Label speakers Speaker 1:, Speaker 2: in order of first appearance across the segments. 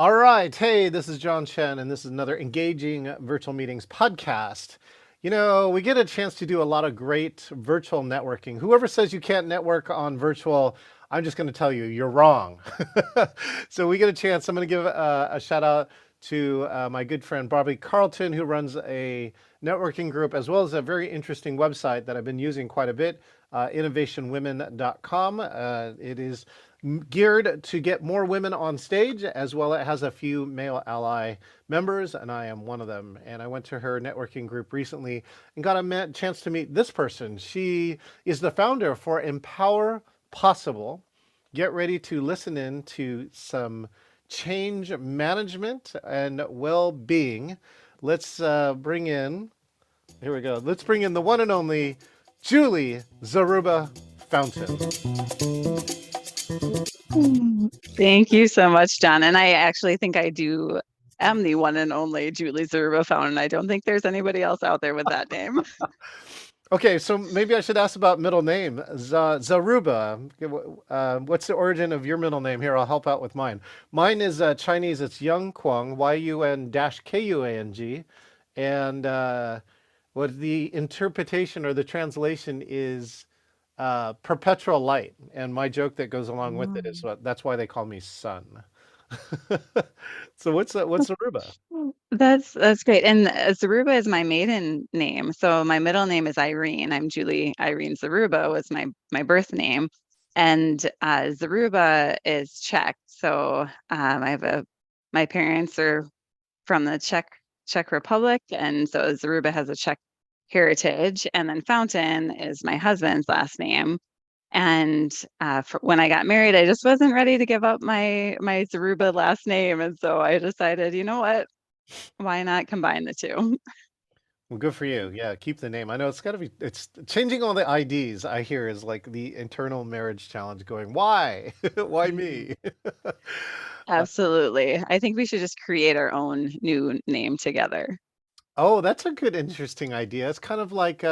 Speaker 1: All right. Hey, this is John Chen, and this is another engaging virtual meetings podcast. We get a chance to do a lot of great virtual networking. Whoever says you can't network on virtual, I'm just going to tell you, you're wrong. So we get a chance. I'm going to give a shout out to my good friend Bobby Carlton, who runs a networking group, as well as a very interesting website that I've been using quite a bit, innovationwomen.com. It is geared to get more women on stage, as well it has a few male ally members, and I am one of them. And I went to her networking group recently and got a chance to meet this person. She is the founder for Empower Possible. Get ready to listen in to some change management and well-being. Let's bring in, here we go. Let's bring in the one and only Julie Zaruba Fountain.
Speaker 2: Thank you so much, John. And I actually think am the one and only Julie Zaruba Fountain. I don't think there's anybody else out there with that name.
Speaker 1: Okay, so maybe I should ask about middle name. Zaruba. What's the origin of your middle name? Here, I'll help out with mine. Mine is Chinese. It's Yung Kuang, Yun-Kuang. And what the interpretation or the translation is perpetual light. And my joke that goes along with it is that's why they call me Sun. So what's Zaruba?
Speaker 2: That's great. And Zaruba is my maiden name. So my middle name is Irene. I'm Julie Irene Zaruba was my birth name. And Zaruba is Czech. So my parents are from the Czech Republic, and so Zaruba has a Czech heritage. And then Fountain is my husband's last name. And when I got married, I just wasn't ready to give up my Zaruba last name, and so I decided, you know what? Why not combine the two?
Speaker 1: Well, good for you. Yeah, keep the name. I know it's got to be, it's changing all the IDs I hear is like the internal marriage challenge going, why? Why me?
Speaker 2: Absolutely. I think we should just create our own new name together.
Speaker 1: Oh, that's a good, interesting idea. It's kind of like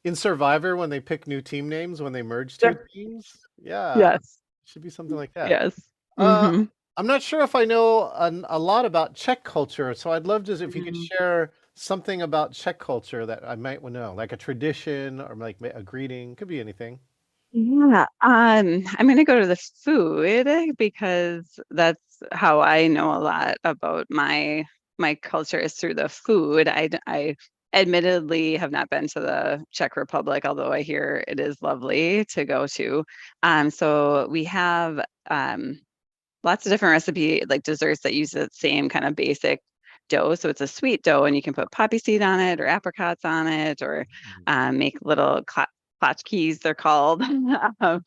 Speaker 1: in Survivor when they pick new team names when they merge two
Speaker 2: Sure.
Speaker 1: teams. Yeah,
Speaker 2: Yes.
Speaker 1: should be something like that.
Speaker 2: Yes.
Speaker 1: Uh,
Speaker 2: Mm-hmm.
Speaker 1: I'm not sure if I know a lot about Czech culture, so I'd love to if you could
Speaker 2: Mm.
Speaker 1: share something about Czech culture that I might want to know, like a tradition or like a greeting. Could be anything.
Speaker 2: Yeah. I'm gonna go to the food because that's how I know a lot about my culture is through the food. I admittedly have not been to the Czech Republic, although I hear it is lovely to go to. So we have lots of different recipe like desserts that use the same kind of basic dough. So it's a sweet dough, and you can put poppy seed on it or apricots on it, or make little klatchkis, they're called. um,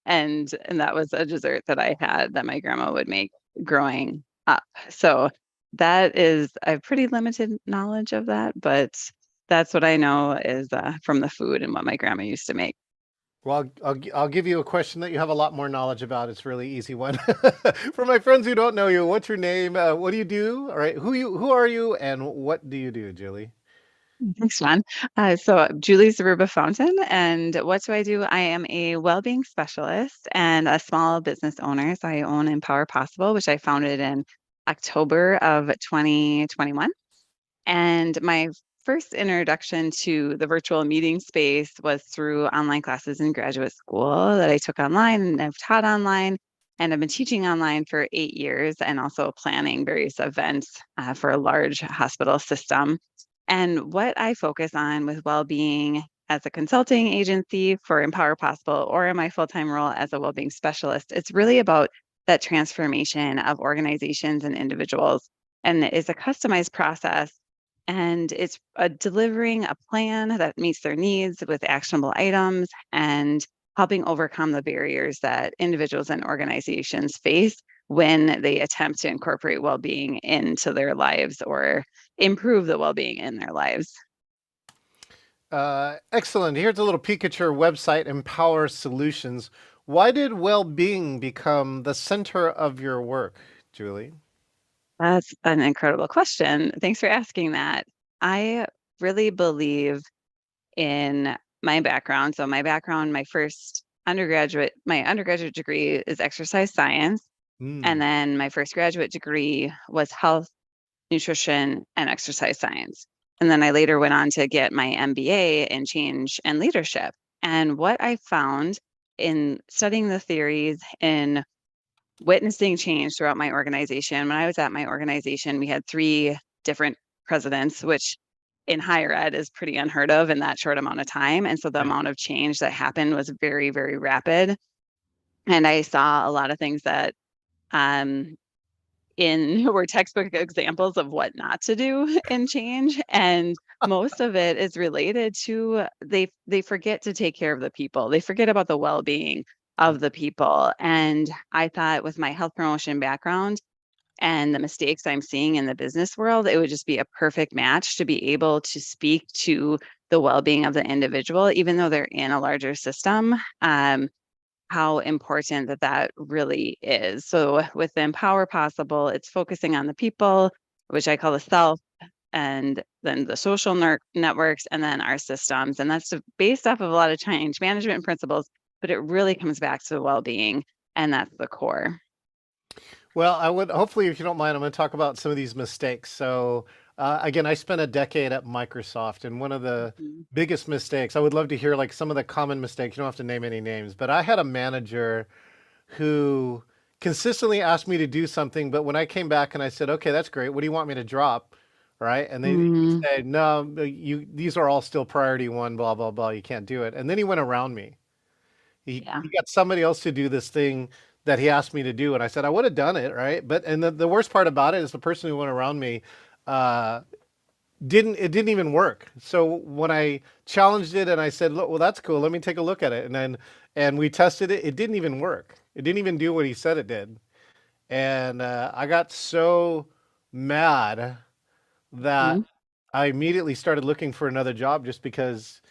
Speaker 2: and that was a dessert that I had that my grandma would make growing up. So I have pretty limited knowledge of that, but that's what I know is from the food and what my grandma used to make.
Speaker 1: Well, I'll give you a question that you have a lot more knowledge about. It's a really easy one. For my friends who don't know you, what's your name? What do you do? All right, who are you, and what do you do, Julie?
Speaker 2: Thanks, John. So Julie's Zaruba Fountain, and what do I do? I am a well-being specialist and a small business owner. So I own Empower Possible, which I founded in October of 2021. And my first introduction to the virtual meeting space was through online classes in graduate school that I took online, and I've taught online. And I've been teaching online for 8 years and also planning various events for a large hospital system. And what I focus on with well-being as a consulting agency for Empower Possible or in my full-time role as a well-being specialist, it's really about that transformation of organizations and individuals. And it's a customized process, and it's delivering a plan that meets their needs with actionable items and helping overcome the barriers that individuals and organizations face when they attempt to incorporate well-being into their lives or improve the well-being in their lives.
Speaker 1: Excellent. Here's a little peek at your website, Empower Solutions. Why did well-being become the center of your work, Julie?
Speaker 2: That's an incredible question. Thanks for asking that. I really believe in my background. So my background, my undergraduate degree is exercise science. And
Speaker 1: Mm.
Speaker 2: then my first graduate degree was health, nutrition, and exercise science. And then I later went on to get my MBA in change and leadership. And what I found in studying the theories in witnessing change throughout my organization, when I was at my organization, we had three different presidents, which in higher ed is pretty unheard of in that short amount of time. And so the
Speaker 1: Yeah.
Speaker 2: amount of change that happened was very, very rapid. And I saw a lot of things that um, in were textbook examples of what not to do in change, and most of it is related to they forget to take care of the people. They forget about the well-being of the people. And I thought with my health promotion background and the mistakes I'm seeing in the business world, it would just be a perfect match to be able to speak to the well-being of the individual, even though they're in a larger system. How important that really is. So with Empower Possible, it's focusing on the people, which I call the self, and then the social networks, and then our systems. And that's based off of a lot of change management principles, but it really comes back to the well-being, and that's the core.
Speaker 1: Well, I would hopefully, if you don't mind, I'm going to talk about some of these mistakes. So, again, I spent a decade at Microsoft, and one of the
Speaker 2: Mhm.
Speaker 1: biggest mistakes, I would love to hear like some of the common mistakes. You don't have to name any names, but I had a manager who consistently asked me to do something, but when I came back and I said, "Okay, that's great. What do you want me to drop?" Right? And they he'd
Speaker 2: Mm,
Speaker 1: say, "No, you these are all still priority one, blah blah blah. You can't do it." And then he went around me.
Speaker 2: yeah.
Speaker 1: He got somebody else to do this thing that he asked me to do, and I said I would have done it, right? But and the worst part about it is the person who went around me uh, didn't even work. So when I challenged it and I said, "Look, well, that's cool. Let me take a look at it," and we tested it, it didn't even work. It didn't even do what he said it did, and I got so mad that
Speaker 2: Mhm.
Speaker 1: I immediately started looking for another job just because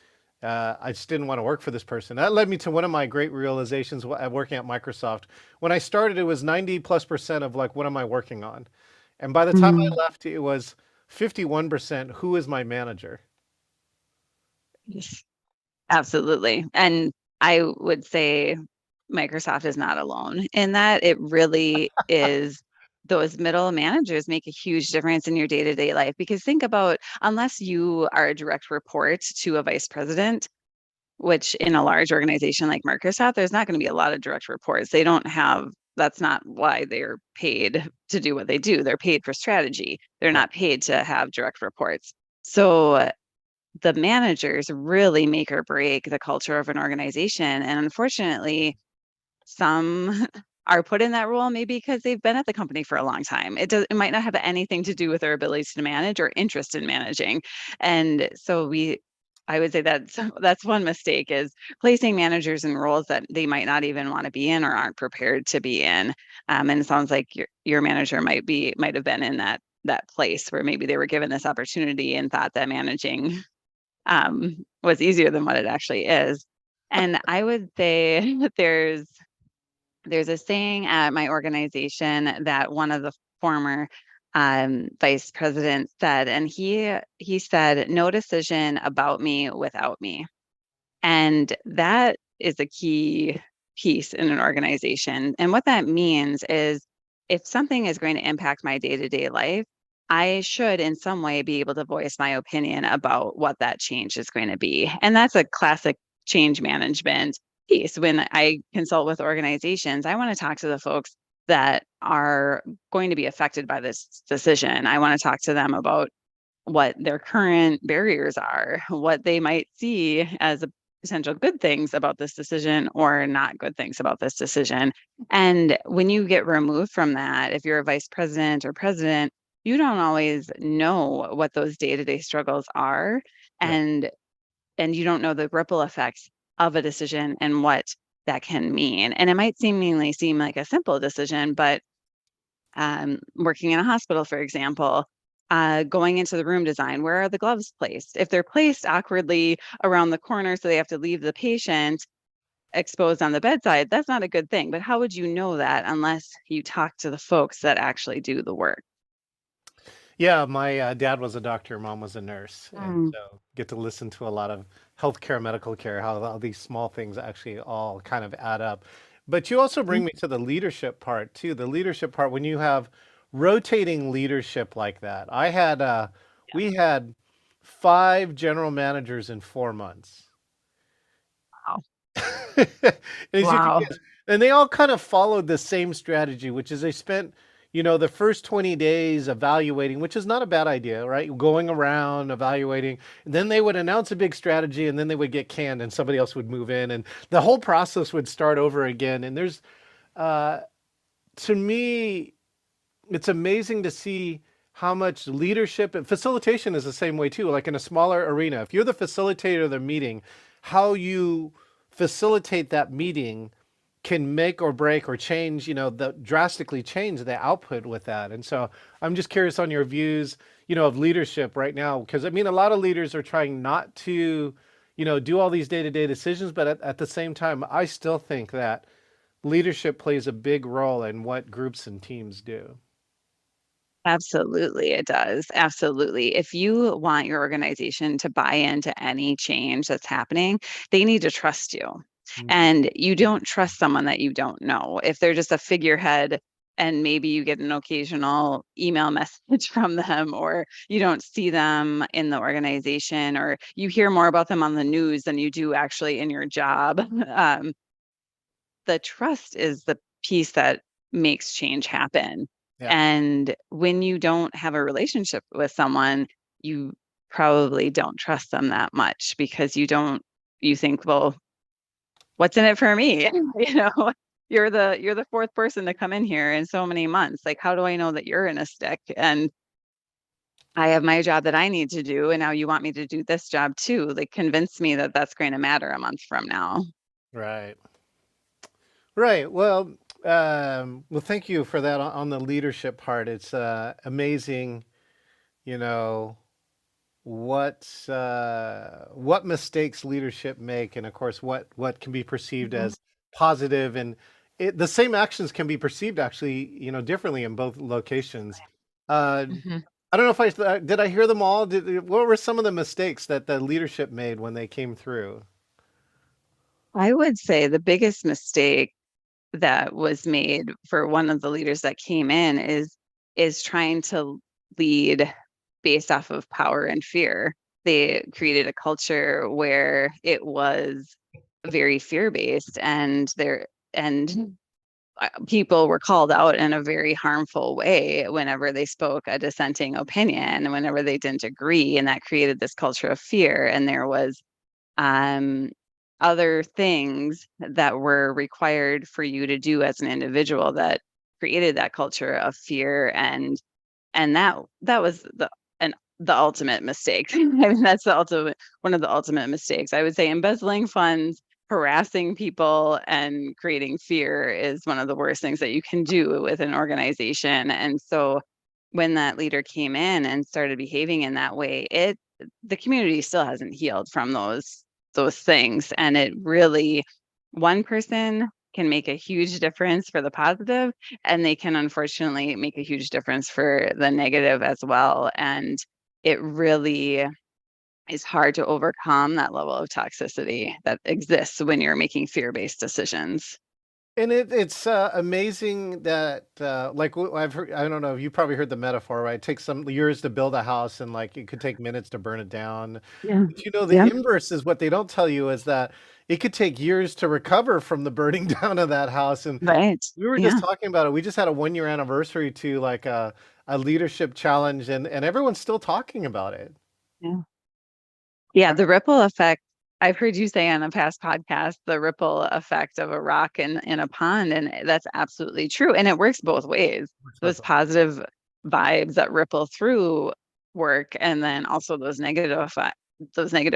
Speaker 1: I just didn't want to work for this person. That led me to one of my great realizations at working at Microsoft. When I started, it was 90+% of like, what am I working on? And by the time I
Speaker 2: Mhm.
Speaker 1: left, it was 51%. Who is my manager?
Speaker 2: Yes. Absolutely. And I would say Microsoft is not alone in that. It really is. Those middle managers make a huge difference in your day-to-day life, because think about, unless you are a direct report to a vice president, which in a large organization like Microsoft, there's not going to be a lot of direct reports. They don't have, that's not why they're paid to do what they do. They're paid for strategy. They're
Speaker 1: Right.
Speaker 2: not paid to have direct reports. So the managers really make or break the culture of an organization. And unfortunately, some are put in that role maybe because they've been at the company for a long time. It might not have anything to do with their ability to manage or interest in managing. And so I would say that's one mistake, is placing managers in roles that they might not even want to be in or aren't prepared to be in. And it sounds like your manager might have been in that place where maybe they were given this opportunity and thought that managing was easier than what it actually is. And I would say that there's a saying at my organization that one of the former vice presidents said, and he said, "No decision about me without me." And that is a key piece in an organization. And what that means is, if something is going to impact my day-to-day life, I should in some way be able to voice my opinion about what that change is going to be. And that's a classic change management piece. When I consult with organizations, I want to talk to the folks that are going to be affected by this decision. I want to talk to them about what their current barriers are, what they might see as a potential good things about this decision or not good things about this decision. And when you get removed from that, if you're a vice president or president, you don't always know what those day-to-day struggles are,
Speaker 1: Yeah.
Speaker 2: and you don't know the ripple effects of a decision and what that can mean. And it might seemingly seem like a simple decision, but working in a hospital, for example, going into the room design, where are the gloves placed? If they're placed awkwardly around the corner, so they have to leave the patient exposed on the bedside, that's not a good thing. But how would you know that unless you talk to the folks that actually do the work?
Speaker 1: Yeah, my dad was a doctor, mom was a nurse, and
Speaker 2: Mm.
Speaker 1: so get to listen to a lot of healthcare, medical care, how all these small things actually all kind of add up. But you also
Speaker 2: Mm,
Speaker 1: bring me to the leadership part too. The leadership part when you have rotating leadership like that. We had 5 general managers in 4 months.
Speaker 2: wow.
Speaker 1: As you can
Speaker 2: Wow.
Speaker 1: guess, and they all kind of followed the same strategy, which is they spent, the first 20 days evaluating, which is not a bad idea, right? Going around evaluating, and then they would announce a big strategy, and then they would get canned, and somebody else would move in, and the whole process would start over again. And uh, to me, it's amazing to see how much leadership and facilitation is the same way too. Like in a smaller arena, if you're the facilitator of the meeting, how you facilitate that meeting can make or break or change, the drastically change the output with that. And so I'm just curious on your views, of leadership right now, because I mean, a lot of leaders are trying not to, do all these day-to-day decisions, but at the same time, I still think that leadership plays a big role in what groups and teams do.
Speaker 2: Absolutely, it does. Absolutely. If you want your organization to buy into any change that's happening, they need to trust you.
Speaker 1: Mhm.
Speaker 2: And you don't trust someone that you don't know. If they're just a figurehead and maybe you get an occasional email message from them, or you don't see them in the organization, or you hear more about them on the news than you do actually in your job. The trust is the piece that makes change happen.
Speaker 1: Yeah.
Speaker 2: And when you don't have a relationship with someone, you probably don't trust them that much because you think, well, what's in it for me? You know, you're the fourth person to come in here in so many months. Like, how do I know that you're in a stick? And I have my job that I need to do, and now you want me to do this job too. Like, convince me that that's going to matter a month from now.
Speaker 1: Right. Right. Well, thank you for that on the leadership part. It's amazing, you know, what mistakes leadership make, and of course, what can be perceived
Speaker 2: Mhm.
Speaker 1: as positive, and the same actions can be perceived actually, differently in both locations. Uh,
Speaker 2: Mhm.
Speaker 1: I don't know if did I hear them all. What were some of the mistakes that the leadership made when they came through?
Speaker 2: I would say the biggest mistake that was made for one of the leaders that came in is trying to lead based off of power and fear. They created a culture where it was very fear-based, and people were called out in a very harmful way whenever they spoke a dissenting opinion, whenever they didn't agree, and that created this culture of fear. And there was um, other things that were required for you to do as an individual that created that culture of fear, and that was the ultimate mistake. I mean, that's the ultimate one of the ultimate mistakes. I would say embezzling funds, harassing people, and creating fear is one of the worst things that you can do with an organization. And so when that leader came in and started behaving in that way, the community still hasn't healed from those things. And it really one person can make a huge difference for the positive, and they can unfortunately make a huge difference for the negative as well. And it really is hard to overcome that level of toxicity that exists when you're making fear-based decisions.
Speaker 1: And it's amazing that, like I've heard, I don't know, you probably heard the metaphor, right? It takes some years to build a house, and like it could take minutes to burn it down.
Speaker 2: Yeah.
Speaker 1: But the
Speaker 2: Yeah.
Speaker 1: inverse is what they don't tell you is that it could take years to recover from the burning down of that house. And
Speaker 2: Right.
Speaker 1: we were just
Speaker 2: Yeah.
Speaker 1: talking about it. We just had a 1 year anniversary to like a leadership challenge, and everyone's still talking about it.
Speaker 2: Yeah. Yeah, the ripple effect, I've heard you say on a past podcast, the ripple effect of a rock in a pond, and that's absolutely true, and it works both ways. Those positive vibes that ripple through work, and then also those negative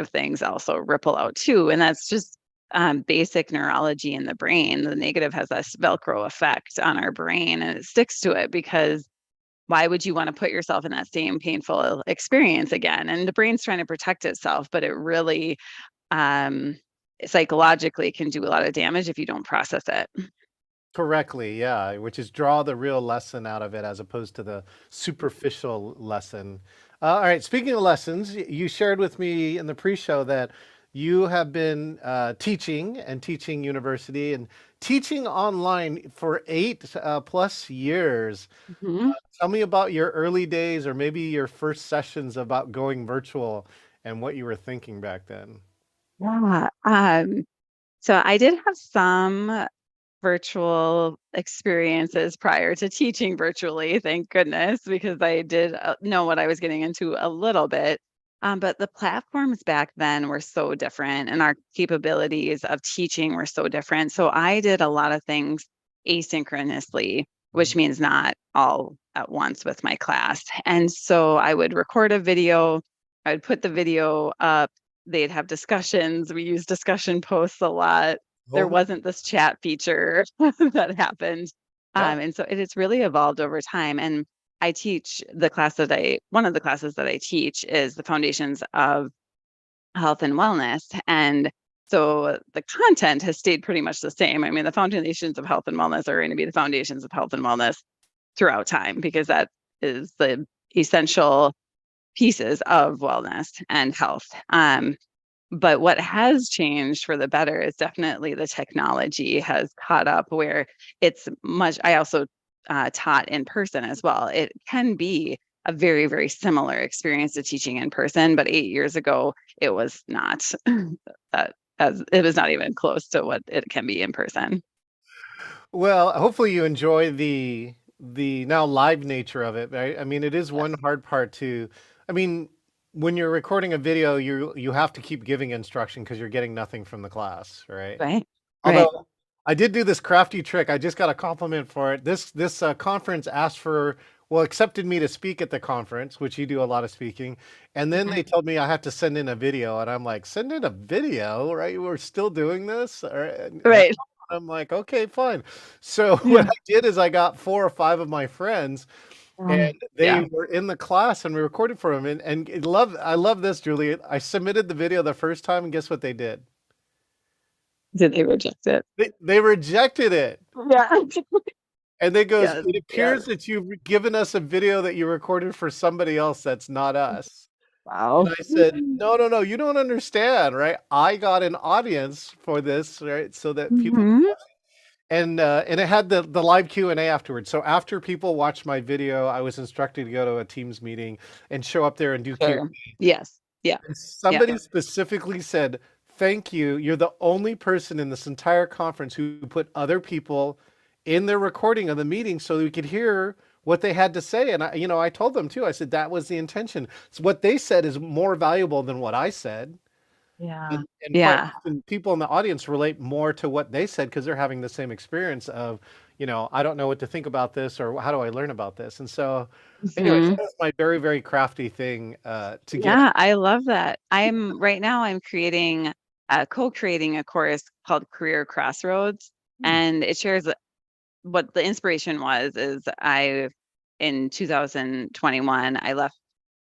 Speaker 2: things also ripple out too, and that's just, basic neurology in the brain. The negative has this Velcro effect on our brain, and it sticks to it because why would you want to put yourself in that same painful experience again? And the brain's trying to protect itself, but it really um, psychologically can do a lot of damage if you don't process it.
Speaker 1: Correctly, yeah, which is draw the real lesson out of it as opposed to the superficial lesson. All right, speaking of lessons, you shared with me in the pre-show that you have been teaching and teaching university and teaching online for 8 plus years.
Speaker 2: Mhm.
Speaker 1: Tell me about your early days or maybe your first sessions about going virtual and what you were thinking back then.
Speaker 2: Yeah. So I did have some virtual experiences prior to teaching virtually, thank goodness, because I did know what I was getting into a little bit. But the platforms back then were so different, and our capabilities of teaching were so different. So I did a lot of things asynchronously, which means not all at once with my class. And so I would record a video, I would put the video up, they'd have discussions. We use discussion posts a lot. There
Speaker 1: Oh,
Speaker 2: wasn't this chat feature that happened.
Speaker 1: yeah.
Speaker 2: And so it has really evolved over time. And I teach the class that one of the classes that I teach is the foundations of health and wellness. And so the content has stayed pretty much the same. I mean, the foundations of health and wellness are going to be the foundations of health and wellness throughout time because that is the essential pieces of wellness and health. But what has changed for the better is definitely the technology has caught up where it's much. I also taught in person as well. It can be a very, very similar experience to teaching in person, but 8 years ago, it was not that as it was not even close to what it can be in person.
Speaker 1: Well, hopefully you enjoy the now live nature of it, right? I mean, it is one
Speaker 2: Yes.
Speaker 1: hard part to, I mean, when you're recording a video, you have to keep giving instruction because you're getting nothing from the class, right?
Speaker 2: Right. Right.
Speaker 1: Although I did do this crafty trick. I just got a compliment for it. This conference asked for, well, accepted me to speak at the conference, which you do a lot of speaking. And then
Speaker 2: Mhm.
Speaker 1: they told me I have to send in a video, and I'm like, send in a video, right? We're still doing this, and
Speaker 2: Right.
Speaker 1: I'm like, okay, fine. So what
Speaker 2: Yeah.
Speaker 1: I did is I got 4 or 5 of my friends, and they
Speaker 2: Yeah.
Speaker 1: were in the class, and we recorded for them. And I love this, Julie. I submitted the video the first time, and guess what they did?
Speaker 2: Did they reject it?
Speaker 1: They rejected it.
Speaker 2: Yeah.
Speaker 1: And then goes,
Speaker 2: Yes.
Speaker 1: "It
Speaker 2: Yes.
Speaker 1: appears that you've given us a video that you recorded for somebody else that's not us." And
Speaker 2: Wow.
Speaker 1: I said, "No, no, no, you don't understand, right? I got an audience for this, right? So that people."
Speaker 2: Mhm.
Speaker 1: And it had the live Q&A afterwards. So after people watched my video, I was instructed to go to a Teams meeting and show up there and do Q.
Speaker 2: Sure. Yes. Yeah.
Speaker 1: And
Speaker 2: Yeah.
Speaker 1: somebody specifically said, "Thank you. You're the only person in this entire conference who put other people in their recording of the meeting so we could hear what they had to say." And I told them too. I said that was the intention. So what they said is more valuable than what I said.
Speaker 2: Yeah.
Speaker 1: And quite
Speaker 2: Yeah.
Speaker 1: often people in the audience relate more to what they said because they're having the same experience of, I don't know what to think about this or how do I learn about this. And so, anyways,
Speaker 2: Mhm.
Speaker 1: that's my very, very crafty thing to get.
Speaker 2: Yeah, I love that. I'm creating co-creating a course called Career Crossroads,
Speaker 1: Hmm.
Speaker 2: and it shares what the inspiration was is I in 2021 I left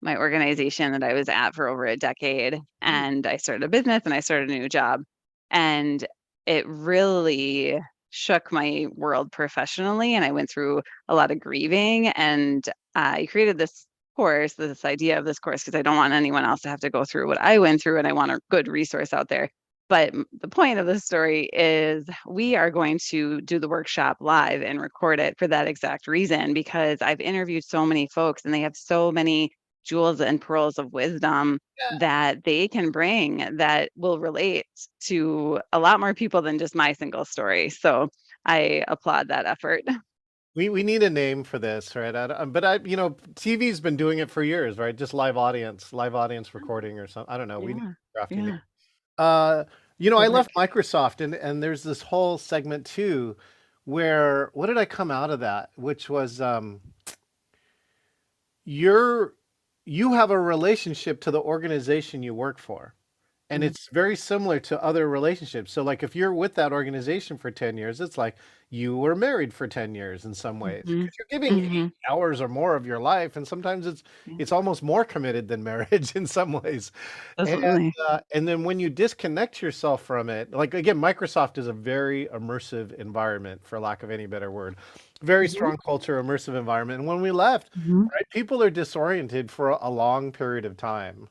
Speaker 2: my organization that I was at for over a decade and I started a business and I started a new job. And it really shook my world professionally. And I went through a lot of grieving. And I created this course, this idea of this course, because I don't want anyone else to have to go through what I went through. And I want a good resource out there. But the point of the story is we are going to do the workshop live and record it for that exact reason, because I've interviewed so many folks and they have so many jewels and pearls of wisdom that they can bring that will relate to a lot more people than just my single story. So I applaud that effort.
Speaker 1: We need a name for this, right? But TV's been doing it for years, right? Just live audience recording or something. I don't know. We need
Speaker 2: Yeah.
Speaker 1: a crafty name.
Speaker 2: Yeah.
Speaker 1: Uh,
Speaker 2: Good
Speaker 1: I left
Speaker 2: work.
Speaker 1: Microsoft, and there's this whole segment too, where what did I come out of that? Which was you're you have a relationship to the organization you work for. And
Speaker 2: Mhm.
Speaker 1: it's very similar to other relationships. So, like, if you're with that organization for 10 years, it's like you were married for 10 years in some ways
Speaker 2: Mhm.
Speaker 1: because you're giving
Speaker 2: Mhm.
Speaker 1: 8 hours or more of your life. And sometimes
Speaker 2: Yeah.
Speaker 1: it's almost more committed than marriage in some ways. And,
Speaker 2: Absolutely.
Speaker 1: and then when you disconnect yourself from it, like, again, Microsoft is a very immersive environment, for lack of any better word, very
Speaker 2: Mhm.
Speaker 1: strong culture, immersive environment. And when we left,
Speaker 2: Mhm.
Speaker 1: right, people are disoriented for a long period of time.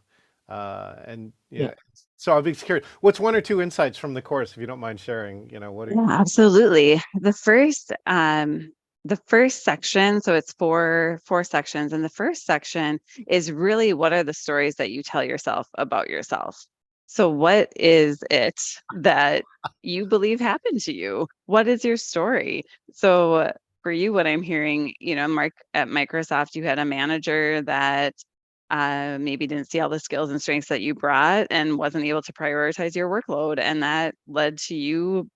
Speaker 1: And
Speaker 2: Yeah.
Speaker 1: So I'll be curious. What's one or two insights from the course, if you don't mind sharing? What are
Speaker 2: Yeah, absolutely. The first section, so it's four sections, and the first section is really what are the stories that you tell yourself about yourself. So what is it that you believe happened to you? What is your story? So for you, what I'm hearing, Mark, at Microsoft, you had a manager that maybe didn't see all the skills and strengths that you brought and wasn't able to prioritize your workload, and that led to you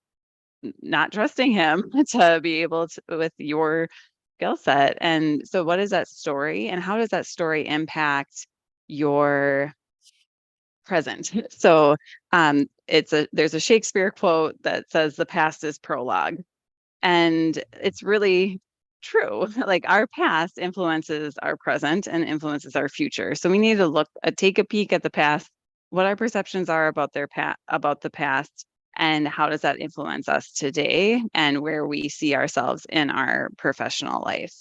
Speaker 2: not trusting him to be able to with your skill set. And so what is that story, and how does that story impact your present? So there's a Shakespeare quote that says the past is prologue. And it's really true. Like our past influences our present and influences our future. So we need to take a peek at the past, what our perceptions are about about the past, and how does that influence us today and where we see ourselves in our professional life.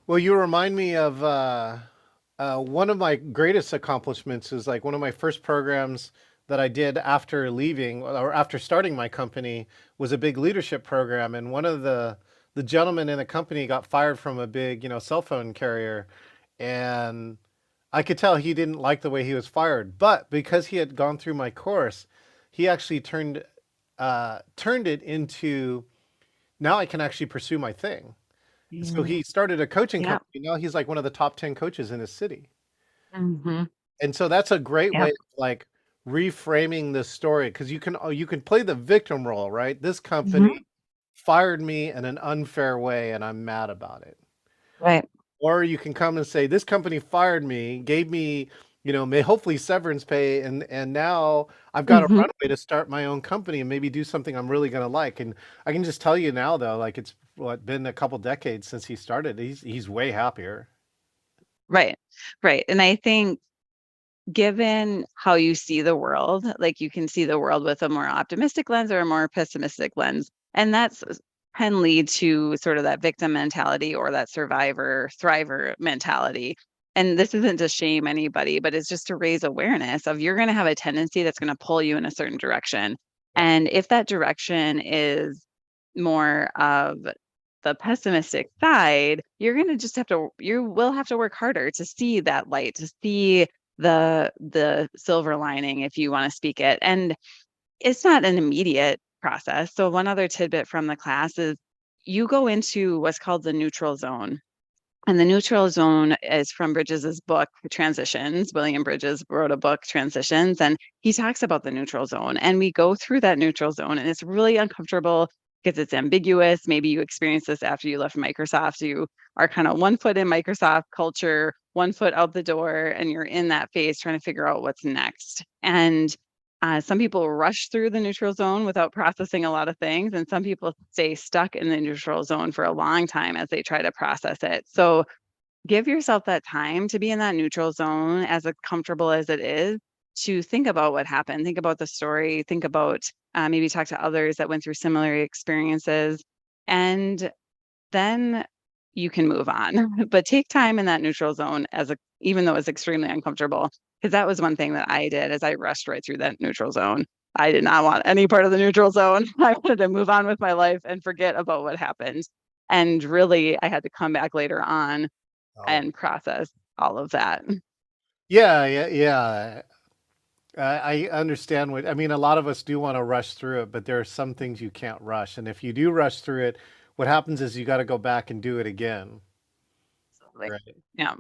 Speaker 1: Well, you remind me of one of my greatest accomplishments is like one of my first programs that I did after leaving or after starting my company was a big leadership program, and one of the gentlemen in the company got fired from a big cell phone carrier, and I could tell he didn't like the way he was fired, but because he had gone through my course, he actually turned it into now I can actually pursue my thing. So
Speaker 2: Yeah.
Speaker 1: he started a coaching
Speaker 2: Yeah.
Speaker 1: company. Now he's like one of the top 10 coaches in his city.
Speaker 2: Hmm.
Speaker 1: And so that's a great way
Speaker 2: Yep.
Speaker 1: of like reframing this story because you can play the victim role, right? This
Speaker 2: Hmm.
Speaker 1: company fired me in an unfair way and I'm mad about it.
Speaker 2: Right.
Speaker 1: Or you can come and say, this company fired me, gave me, may hopefully severance pay, and now I've got a
Speaker 2: Hmm.
Speaker 1: runway to start my own company and maybe do something I'm really gonna like. And I can just tell you now though, like it's been a couple decades since he started. He's way happier.
Speaker 2: Right. Right. And I think given how you see the world, like you can see the world with a more optimistic lens or a more pessimistic lens. And can lead to sort of that victim mentality or that survivor thriver mentality. And this isn't to shame anybody, but it's just to raise awareness of you're going to have a tendency that's going to pull you in a certain direction.
Speaker 1: Yeah.
Speaker 2: And if that direction is more of the pessimistic side, you will have to work harder to see that light, to see the silver lining, if you want to speak it. And it's not an immediate process. So one other tidbit from the class is you go into what's called the neutral zone. And the neutral zone is from Bridges's book, Transitions. William Bridges wrote a book, Transitions, and he talks about the neutral zone. And we go through that neutral zone, and it's really uncomfortable because it's ambiguous. Maybe you experienced this after you left Microsoft. You are kind of one foot in Microsoft culture, one foot out the door, and you're in that phase trying to figure out what's next. And some people rush through the neutral zone without processing a lot of things, and some people stay stuck in the neutral zone for a long time as they try to process it. So give yourself that time to be in that neutral zone, as comfortable as it is, to think about what happened, think about the story, think about maybe talk to others that went through similar experiences, and then you can move on. But take time in that neutral zone even though it's extremely uncomfortable, because that was one thing that I did is I rushed right through that neutral zone. I did not want any part of the neutral zone. I wanted to move on with my life and forget about what happened. And really, I had to come back later on
Speaker 1: Oh.
Speaker 2: and process all of that.
Speaker 1: Yeah, yeah, yeah. I understand what I mean. A lot of us do want to rush through it, but there are some things you can't rush. And if you do rush through it, what happens is you got to go back and do it again.
Speaker 2: Like,
Speaker 1: Right.
Speaker 2: yeah.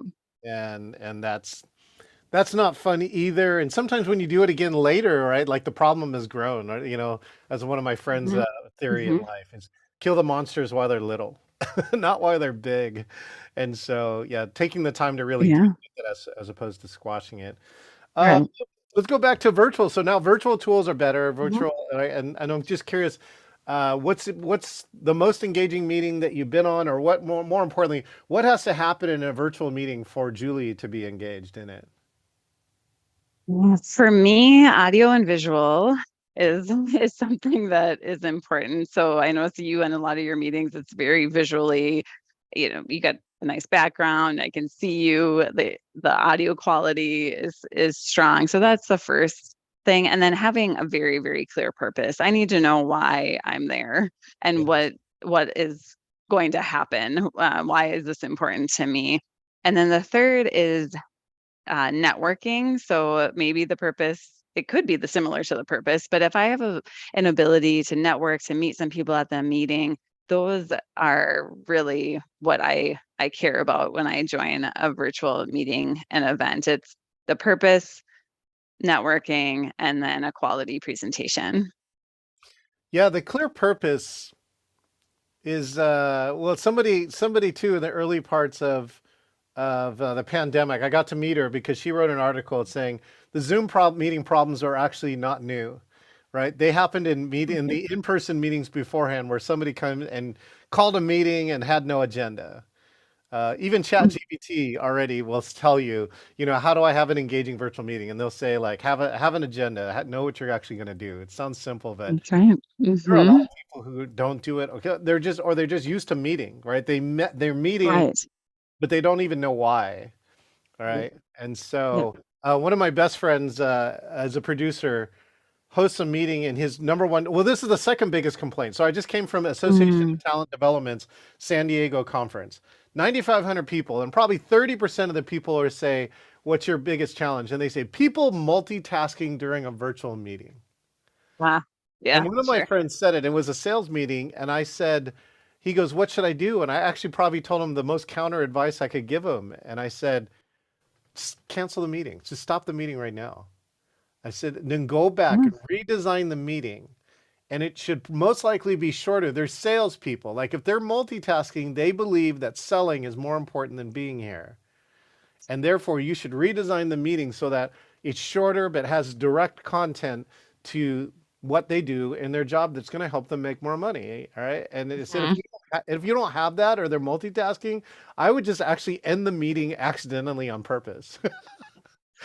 Speaker 1: And that's not fun either. And sometimes when you do it again later, right, like the problem has grown. Right? As one of my friends'
Speaker 2: Hmm.
Speaker 1: theory in
Speaker 2: Hmm.
Speaker 1: life is kill the monsters while they're little, not while they're big. And so, yeah, taking the time to really deal
Speaker 2: Yeah.
Speaker 1: with it as opposed to squashing it. Uh,
Speaker 2: Right.
Speaker 1: let's go back to virtual. So now virtual tools are better.
Speaker 2: Mhm.
Speaker 1: And I'm just curious, what's the most engaging meeting that you've been on, or what more importantly, what has to happen in a virtual meeting for Julie to be engaged in it?
Speaker 2: Yeah, for me, audio and visual is is something that is important. So I know it's you and a lot of your meetings, it's very visually, you got a nice background. I can see you. The audio quality is strong. So that's the first thing. And then having a very, very clear purpose. I need to know why I'm there and
Speaker 1: Yes.
Speaker 2: what is going to happen. Why is this important to me? And then the third is networking. So maybe the purpose, it could be the similar to the purpose, but if I have an ability to network, to meet some people at the meeting, those are really what I care about when I join a virtual meeting and event. It's the purpose, networking, and then a quality presentation.
Speaker 1: Yeah, the clear purpose is well, somebody too in the early parts of the pandemic. I got to meet her because she wrote an article saying the meeting problems are actually not new, right? They happened in
Speaker 2: Mhm.
Speaker 1: the in-person meetings beforehand where somebody came and called a meeting and had no agenda. Even ChatGPT already will tell you, how do I have an engaging virtual meeting? And they'll say like, have an agenda, know what you're actually going to do. It sounds simple, but
Speaker 2: That's right.
Speaker 1: there are a lot
Speaker 2: Hmm.
Speaker 1: of people who don't do it. Okay, they're just used to meeting, right? They're meeting,
Speaker 2: Right.
Speaker 1: but they don't even know why. All
Speaker 2: Yep.
Speaker 1: right. And
Speaker 2: Yep.
Speaker 1: so one of my best friends as a producer hosts a meeting and his number one, well, this is the second biggest complaint. So I just came from Association
Speaker 2: Mm.
Speaker 1: of Talent Development's San Diego conference, 9,500 people, and probably 30% of the people are say, what's your biggest challenge? And they say people multitasking during a virtual meeting.
Speaker 2: Ah,
Speaker 1: And
Speaker 2: yeah,
Speaker 1: one of my
Speaker 2: sure.
Speaker 1: friends said it. It was a sales meeting, and I said, he goes, what should I do? And I actually probably told him the most counter advice I could give him. And I said, just cancel the meeting. Just stop the meeting right now. I said, then go back
Speaker 2: Mm.
Speaker 1: and redesign the meeting. And it should most likely be shorter. They're salespeople. Like if they're multitasking, they believe that selling is more important than being here. And therefore, you should redesign the meeting so that it's shorter but has direct content to what they do in their job that's going to help them make more money. All right. And it said
Speaker 2: Mhm.
Speaker 1: if you don't have that or they're multitasking, I would just actually end the meeting accidentally on purpose.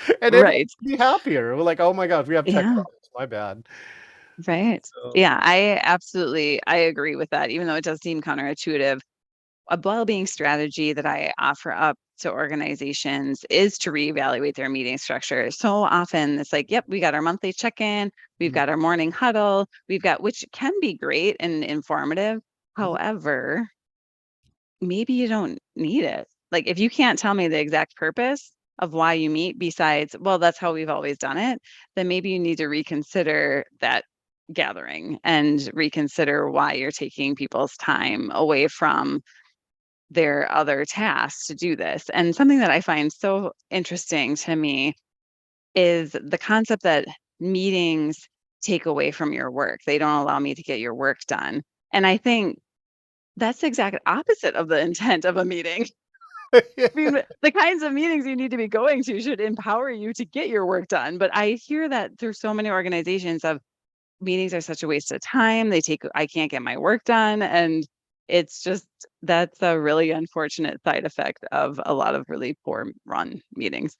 Speaker 1: And everyone
Speaker 2: Right.
Speaker 1: would be happier. We're like, oh my God, we have tech
Speaker 2: Yeah.
Speaker 1: problems. My bad.
Speaker 2: Right.
Speaker 1: So,
Speaker 2: Yeah, I agree with that, even though it does seem counterintuitive. A well-being strategy that I offer up to organizations is to reevaluate their meeting structure. So often it's like, yep, we got our monthly check-in, we've
Speaker 1: mhm,
Speaker 2: got our morning huddle, we've got, which can be great and informative.
Speaker 1: mhm.
Speaker 2: However, maybe you don't need it. Like, if you can't tell me the exact purpose of why you meet besides, well, that's how we've always done it, then maybe you need to reconsider that gathering and reconsider why you're taking people's time away from their other tasks to do this. And something that I find so interesting to me is the concept that meetings take away from your work. They don't allow me to get your work done. And I think that's the exact opposite of the intent of a meeting. I mean, the kinds of meetings you need to be going to should empower you to get your work done. But I hear that there's so many organizations of meetings are such a waste of time. I can't get my work done. And it's just, that's a really unfortunate side effect of a lot of really poor run meetings.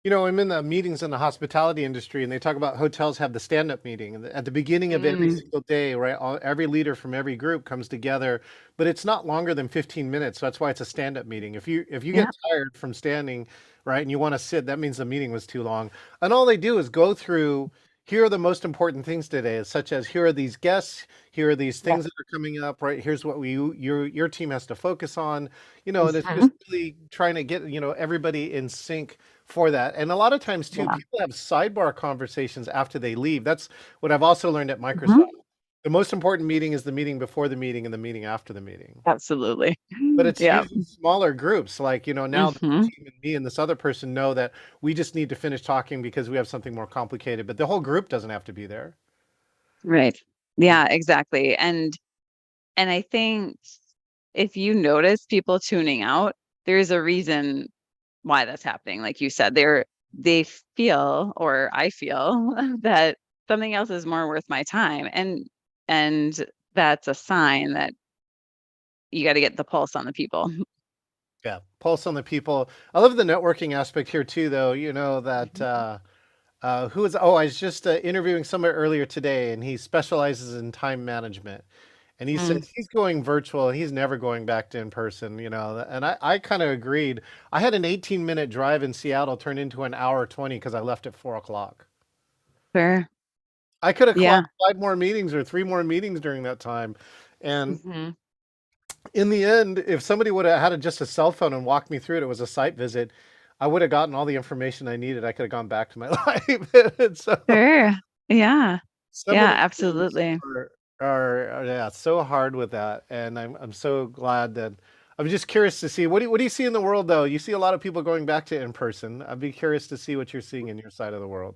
Speaker 1: I'm in the meetings in the hospitality industry, and they talk about hotels have the stand-up meeting and at the beginning of every
Speaker 2: Mm,
Speaker 1: single day, right? Every leader from every group comes together, but it's not longer than 15 minutes. So that's why it's a stand-up meeting. If you get
Speaker 2: yeah.
Speaker 1: tired from standing, right, and you want to sit, that means the meeting was too long. And all they do is go through. Here are the most important things today, such as here are these guests, here are these
Speaker 2: Yeah.
Speaker 1: things that are coming up, right? Here's what your team has to focus on, and it's just
Speaker 2: Mhm.
Speaker 1: really trying to get everybody in sync for that. And a lot of times too,
Speaker 2: Yeah.
Speaker 1: people have sidebar conversations after they leave. That's what I've also learned at
Speaker 2: Mhm.
Speaker 1: Microsoft. The most important meeting is the meeting before the meeting and the meeting after the meeting.
Speaker 2: Absolutely.
Speaker 1: But it's
Speaker 2: Yeah.
Speaker 1: usually smaller groups. Like, now the
Speaker 2: Hmm.
Speaker 1: team and me and this other person know that we just need to finish talking because we have something more complicated, but the whole group doesn't have to be there.
Speaker 2: Right.
Speaker 1: Mm.
Speaker 2: Yeah, exactly. And I think if you notice people tuning out, there's a reason why that's happening. Like you said, they feel, or I feel that something else is more worth my time. And that's a sign that you got to get the pulse on the people.
Speaker 1: Yeah. Pulse on the people. I love the networking aspect here too, though, that
Speaker 2: Mhm.
Speaker 1: I was just interviewing somebody earlier today, and he specializes in time management. And he
Speaker 2: Mm,
Speaker 1: says he's going virtual and he's never going back to in person, you know. And I kind of agreed. I had an 18-minute drive in Seattle turn into an hour 20 because I left at 4 o'clock.
Speaker 2: sure.
Speaker 1: I could have
Speaker 2: Yeah.
Speaker 1: clocked 5 more meetings or 3 more meetings during that time. And
Speaker 2: Hmm.
Speaker 1: in the end, if somebody would have had just a cell phone and walked me through it, it was a site visit, I would have gotten all the information I needed. I could have gone back to my life. And so
Speaker 2: Sure. Yeah.
Speaker 1: some of
Speaker 2: Yeah,
Speaker 1: the things
Speaker 2: absolutely.
Speaker 1: are yeah, so hard with that. And I'm so glad that I'm just curious to see what do you see in the world though? You see a lot of people going back to in person. I'd be curious to see what you're seeing in your side of the world.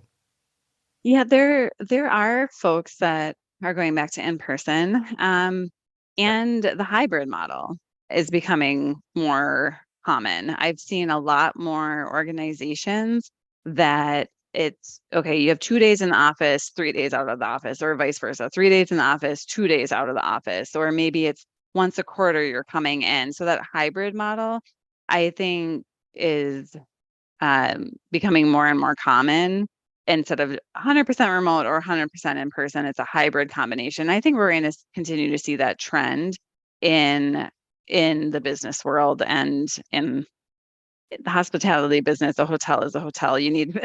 Speaker 2: Yeah, there are folks that are going back to in person,
Speaker 1: Yep.
Speaker 2: and the hybrid model is becoming more common. I've seen a lot more organizations that it's okay, you have 2 days in the office, 3 days out of the office, or vice versa. 3 days in the office, 2 days out of the office, or maybe it's once a quarter you're coming in. So that hybrid model, I think, is becoming more and more common. Instead of 100% remote or 100% in person, it's a hybrid combination. I think we're going to continue to see that trend in in the business world and in the hospitality business. A hotel is a hotel. You need,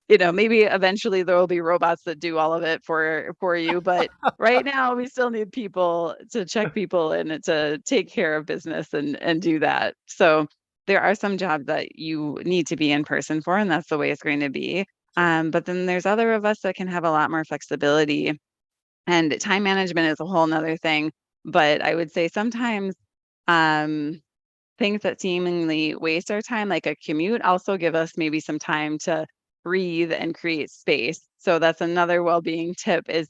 Speaker 2: maybe eventually there will be robots that do all of it for you, but right now we still need people to check people and to take care of business and do that. So there are some jobs that you need to be in person for, and that's the way it's going to be.
Speaker 1: Sure.
Speaker 2: But then there's other of us that can have a lot more flexibility, and time management is a whole nother thing. But I would say sometimes um things that seemingly waste our time, like a commute, also give us maybe some time to breathe and create space. So that's another well-being tip is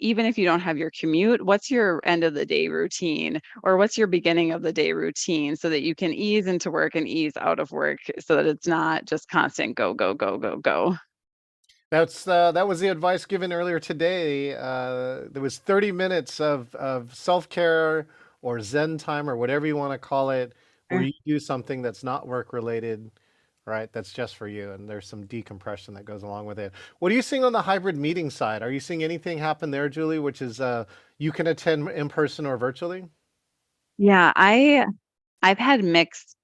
Speaker 2: even if you don't have your commute, what's your end of the day routine or what's your beginning of the day routine so that you can ease into work and ease out of work so that it's not just constant go, go, go, go, go.
Speaker 1: That was the advice given earlier today. There was 30 minutes of self-care or Zen time or whatever you want to call it, where
Speaker 2: Sure.
Speaker 1: you do something that's not work related, right? That's just for you, and there's some decompression that goes along with it. What are you seeing on the hybrid meeting side? Are you seeing anything happen there, Julie, which is you can attend in person or virtually?
Speaker 2: Yeah, I've had mixed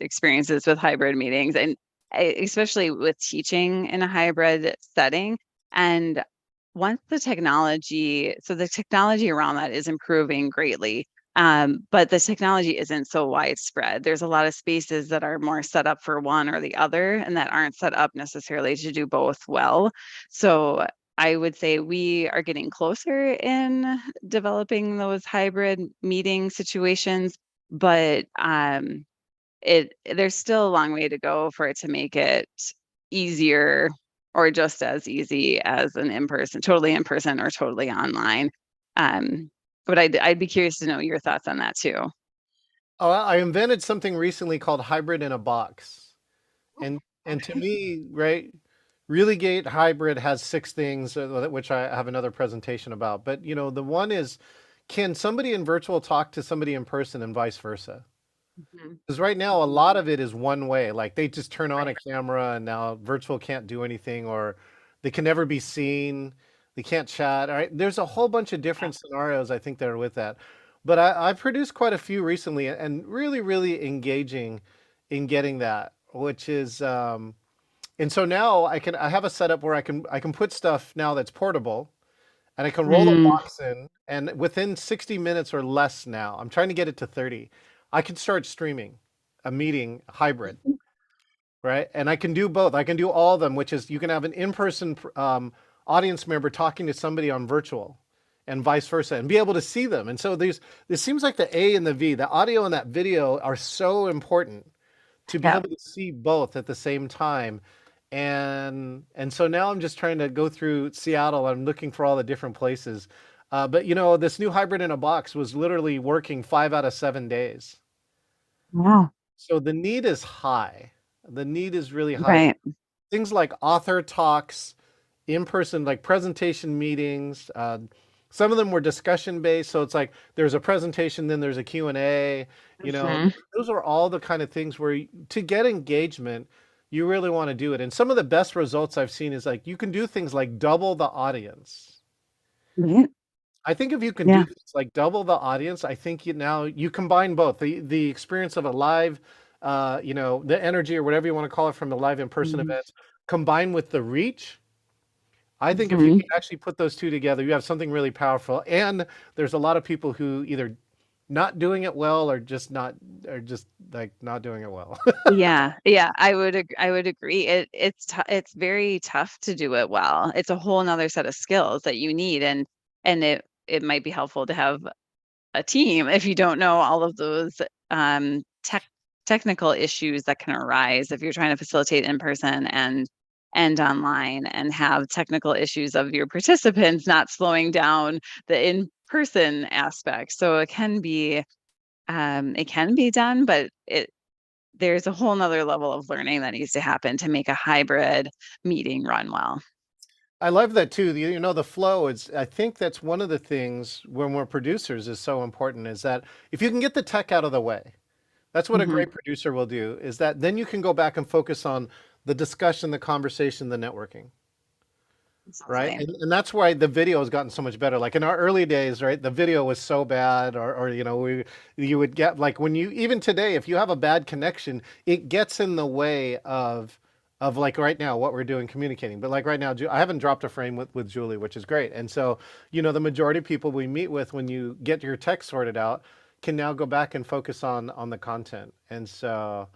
Speaker 2: experiences with hybrid meetings and especially with teaching in a hybrid setting. And once the technology around that is improving greatly. But the technology isn't so widespread. There's a lot of spaces that are more set up for one or the other and that aren't set up necessarily to do both well. So I would say we are getting closer in developing those hybrid meeting situations, but there's still a long way to go for it to make it easier or just as easy as an in-person, totally in person or totally online. But I'd be curious to know your thoughts on that too.
Speaker 1: Oh, I invented something recently called hybrid in a box. And to
Speaker 2: Okay.
Speaker 1: me, right, really gate hybrid has six things, which I have another presentation about. But you know, the one is, can somebody in virtual talk to somebody in person and vice versa?
Speaker 2: Mhm.
Speaker 1: Because right now, a lot of it is one way. Like they just turn on a
Speaker 2: Right.
Speaker 1: camera and now virtual can't do anything, or they can never be seen. They can't chat. All right. There's a whole bunch of
Speaker 2: Yeah.
Speaker 1: different scenarios I think that are with that. But I've produced quite a few recently and really, really engaging in getting that, which is, and so now I have a setup where I can put stuff now that's portable and I can roll a
Speaker 2: Mm.
Speaker 1: box in, and within 60 minutes or less now, I'm trying to get it to 30, I can start streaming a meeting hybrid, right? And I can do both. I can do all of them, which is you can have an in-person audience member talking to somebody on virtual and vice versa and be able to see them. And so this seems like the A and the V, the audio and that video are so important to be
Speaker 2: Yeah.
Speaker 1: able to see both at the same time. And so now I'm just trying to go through Seattle. I'm looking for all the different places. But you know, this new hybrid in a box was literally working 5 out of 7 days.
Speaker 2: Wow.
Speaker 1: So the need is high. The need is really high.
Speaker 2: Right.
Speaker 1: Things like author talks, in person, like presentation meetings. Some of them were discussion based. So it's like there's a presentation, then there's a Q&A. You know,
Speaker 2: Mhm.
Speaker 1: those are all the kind of things where to get engagement, you really want to do it. And some of the best results I've seen is like you can do things like double the audience.
Speaker 2: Right.
Speaker 1: I think if you can do
Speaker 2: Yeah.
Speaker 1: this, like double the audience, I think you combine both the experience of a live, the energy or whatever you want to call it from the live in person
Speaker 2: Mhm.
Speaker 1: events, combined with the reach. I think if you
Speaker 2: Mhm.
Speaker 1: can actually put those two together, you have something really powerful. And there's a lot of people who either not doing it well or just like not doing it well.
Speaker 2: Yeah, yeah, I would agree. It's very tough to do it well. It's a whole 'nother set of skills that you need, and it might be helpful to have a team if you don't know all of those technical issues that can arise if you're trying to facilitate in person and online and have technical issues of your participants not slowing down the in person aspect. So it can be done, but there's a whole nother level of learning that needs to happen to make a hybrid meeting run well.
Speaker 1: I love that too. The flow is, I think that's one of the things when we're producers is so important is that if you can get the tech out of the way, that's what a
Speaker 2: Mhm.
Speaker 1: great producer will do is that then you can go back and focus on the discussion, the conversation, the networking. Right.
Speaker 2: Exactly.
Speaker 1: And that's why the video has gotten so much better. Like in our early days, right, the video was so bad, or you would get like when you even today, if you have a bad connection, it gets in the way of like right now what we're doing communicating. But like right now, I haven't dropped a frame with Julie, which is great. And so, the majority of people we meet with when you get your tech sorted out can now go back and focus on the content. And so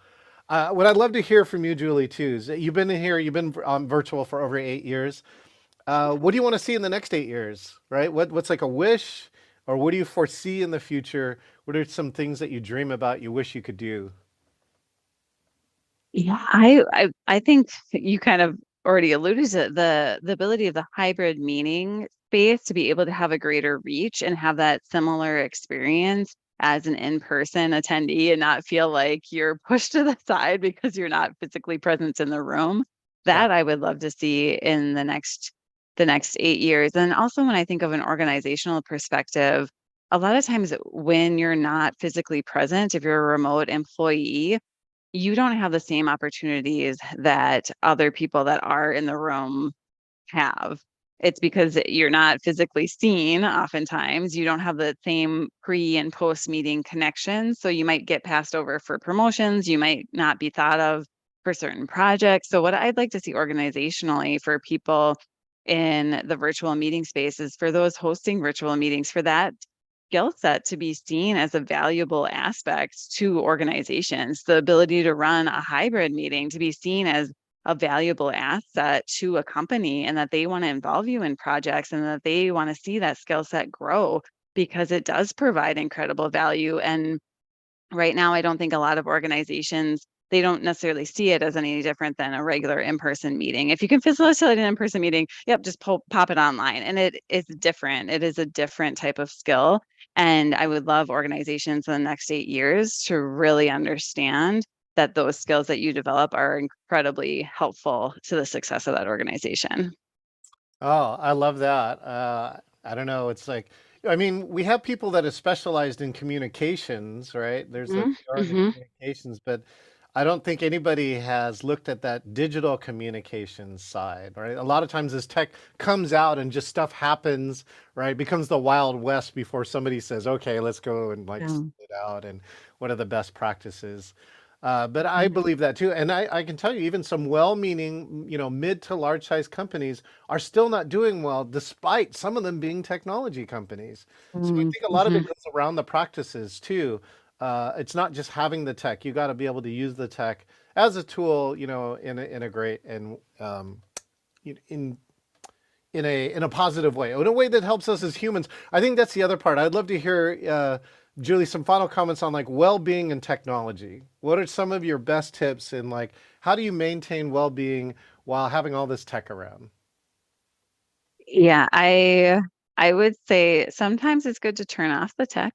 Speaker 1: what I'd love to hear from you, Julie, too, is that you've been virtual for over 8 years. What do you want to see in the next 8 years, right? What's like a wish, or what do you foresee in the future? What are some things that you dream about, you wish you could do?
Speaker 2: Yeah, I think you kind of already alluded to the ability of the hybrid meeting space to be able to have a greater reach and have that similar experience as an in-person attendee and not feel like you're pushed to the side because you're not physically present in the room.
Speaker 1: Yeah.
Speaker 2: That I would love to see in the next 8 years. And also when I think of an organizational perspective, a lot of times when you're not physically present, if you're a remote employee, you don't have the same opportunities that other people that are in the room have. It's because you're not physically seen oftentimes. You don't have the same pre and post meeting connections. So you might get passed over for promotions. You might not be thought of for certain projects. So, what I'd like to see organizationally for people in the virtual meeting space is for those hosting virtual meetings, for that skill set to be seen as a valuable aspect to organizations. The ability to run a hybrid meeting to be seen as a valuable asset to a company and that they want to involve you in projects and that they want to see that skill set grow because it does provide incredible value. And right now, I don't think a lot of organizations, they don't necessarily see it as any different than a regular in-person meeting. If you can facilitate an in-person meeting, yep, just pop it online. And it is different. It is a different type of skill. And I would love organizations in the next 8 years to really understand that those skills that you develop are incredibly helpful to the success of that organization.
Speaker 1: Oh, I love that. I don't know. It's like, I mean, we have people that are specialized in communications, right? There's the PR and the
Speaker 2: Mm-hmm.
Speaker 1: communications, but I don't think anybody has looked at that digital communications side, right? A lot of times this tech comes out and just stuff happens, right? Becomes the Wild West before somebody says, okay, let's go and like
Speaker 2: Yeah.
Speaker 1: sort it out and what are the best practices. But I believe that too. And I can tell you, even some well-meaning, mid to large size companies are still not doing well, despite some of them being technology companies. So I think a lot of
Speaker 2: Mm-hmm.
Speaker 1: it goes around the practices too. It's not just having the tech. You got to be able to use the tech as a tool, in a great and in in a positive way, in a way that helps us as humans. I think that's the other part. I'd love to hear, Julie, some final comments on like well-being and technology. What are some of your best tips in like how do you maintain well-being while having all this tech around?
Speaker 2: Yeah, I would say sometimes it's good to turn off the tech.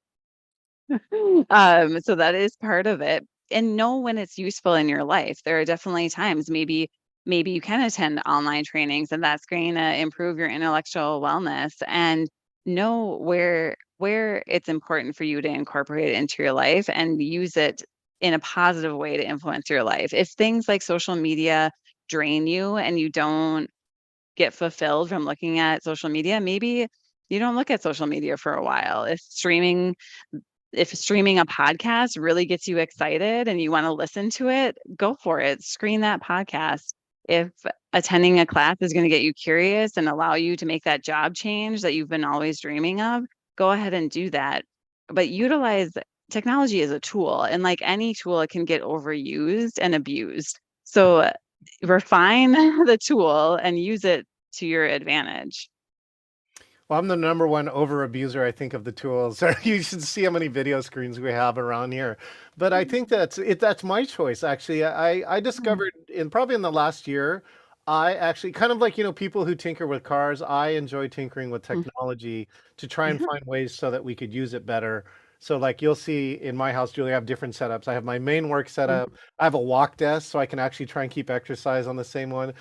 Speaker 2: So that is part of it. And know when it's useful in your life. There are definitely times maybe you can attend online trainings and that's going to improve your intellectual wellness and know where it's important for you to incorporate it into your life and use it in a positive way to influence your life. If things like social media drain you and you don't get fulfilled from looking at social media, maybe You don't look at social media for a while. If streaming a podcast really gets you excited and you want to listen to it, go for it. Screen that podcast. If attending a class is going to get you curious and allow you to make that job change that you've been always dreaming of, go ahead and do that. But utilize technology as a tool. And like any tool, it can get overused and abused. So refine the tool and use it to your advantage.
Speaker 1: Well, I'm the number one over abuser, I think, of the tools. You should see how many video screens we have around here. But I think that's my choice, actually. I discovered probably in the last year, I actually kind of like, people who tinker with cars, I enjoy tinkering with technology to try and
Speaker 2: Yeah.
Speaker 1: find ways so that we could use it better. So like you'll see in my house, Julie, I have different setups. I have my main work setup. I have a walk desk so I can actually try and keep exercise on the same one.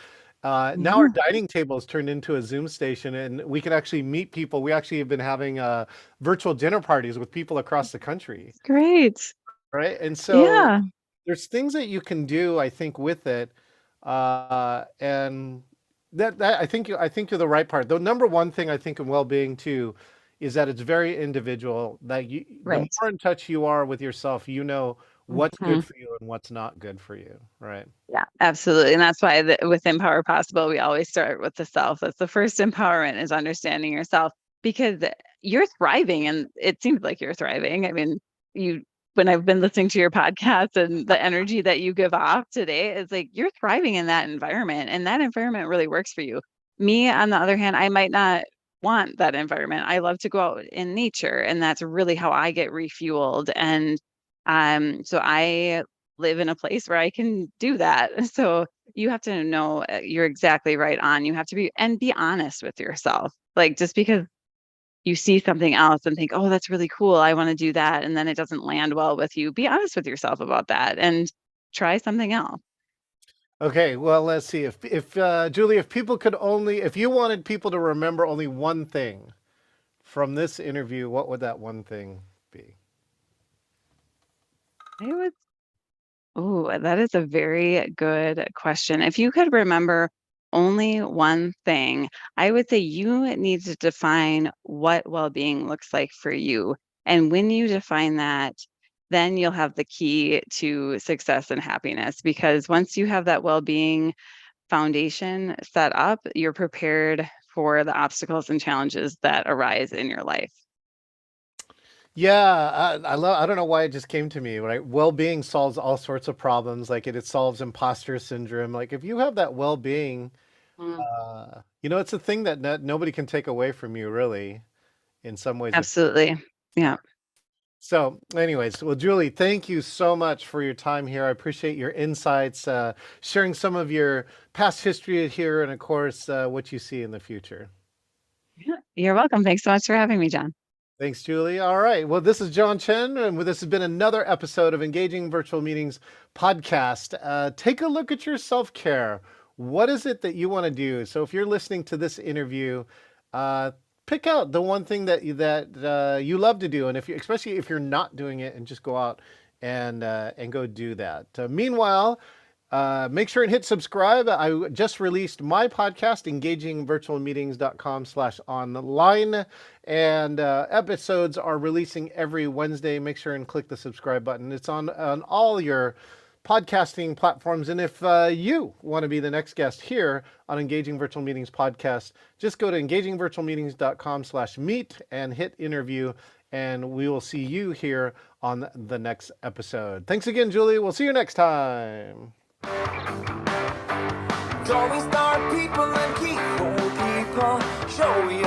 Speaker 1: Now our
Speaker 2: Yeah.
Speaker 1: dining table has turned into a Zoom station, and we can actually meet people. We actually have been having virtual dinner parties with people across the country,
Speaker 2: Great.
Speaker 1: right? And so
Speaker 2: Yeah.
Speaker 1: there's things that you can do, I think, with it, and that I think you're the right part. The number one thing I think in well-being too is that it's very individual. That the
Speaker 2: Right.
Speaker 1: more in touch you are with yourself, you know what's good
Speaker 2: Mhm.
Speaker 1: for you and what's not good for you, right?
Speaker 2: Yeah, absolutely. And that's why with Empower Possible, we always start with the self. That's the first empowerment is understanding yourself because you're thriving and it seems like you're thriving. I mean, you when I've been listening to your podcast and the energy that you give off today, it's like you're thriving in that environment and that environment really works for you. Me, on the other hand, I might not want that environment. I love to go out in nature and that's really how I get refueled. And so I live in a place where I can do that. So you have to know you're exactly right on. You have to be honest with yourself. Like just because you see something else and think, "Oh, that's really cool. I want to do that." And then it doesn't land well with you. Be honest with yourself about that and try something else.
Speaker 1: Okay, well, let's see. If Julie, if you wanted people to remember only one thing from this interview, what would that one thing be?
Speaker 2: I would Oh, that is a very good question. If you could remember only one thing, I would say you need to define what well-being looks like for you. And when you define that, then you'll have the key to success and happiness because once you have that well-being foundation set up, you're prepared for the obstacles and challenges that arise in your life.
Speaker 1: Yeah, I love. I don't know why it just came to me. Right, well-being solves all sorts of problems. Like it solves imposter syndrome. Like if you have that well-being,
Speaker 2: Mm.
Speaker 1: it's a thing that nobody can take away from you, really. In some ways, it's
Speaker 2: Absolutely. Yeah.
Speaker 1: so. Anyways, well, Julie, thank you so much for your time here. I appreciate your insights, sharing some of your past history here, and of course, what you see in the future.
Speaker 2: Yeah. You're welcome. Thanks so much for having me, John.
Speaker 1: Thanks, Julie. All right. Well, this is John Chen, and this has been another episode of Engaging Virtual Meetings podcast. Take a look at your self care. What is it that you want to do? So, if you're listening to this interview, uh, pick out the one thing that you love to do, and especially if you're not doing it, and just go out and go do that. Meanwhile. Make sure and hit subscribe. I just released my podcast, engagingvirtualmeetings.com/online, and episodes are releasing every Wednesday. Make sure and click the subscribe button. It's on all your podcasting platforms. And if you want to be the next guest here on Engaging Virtual Meetings podcast, just go to engagingvirtualmeetings.com/meet and hit interview. And we will see you here on the next episode. Thanks again, Julie. We'll see you next time.
Speaker 3: Always start people and keep people. Show you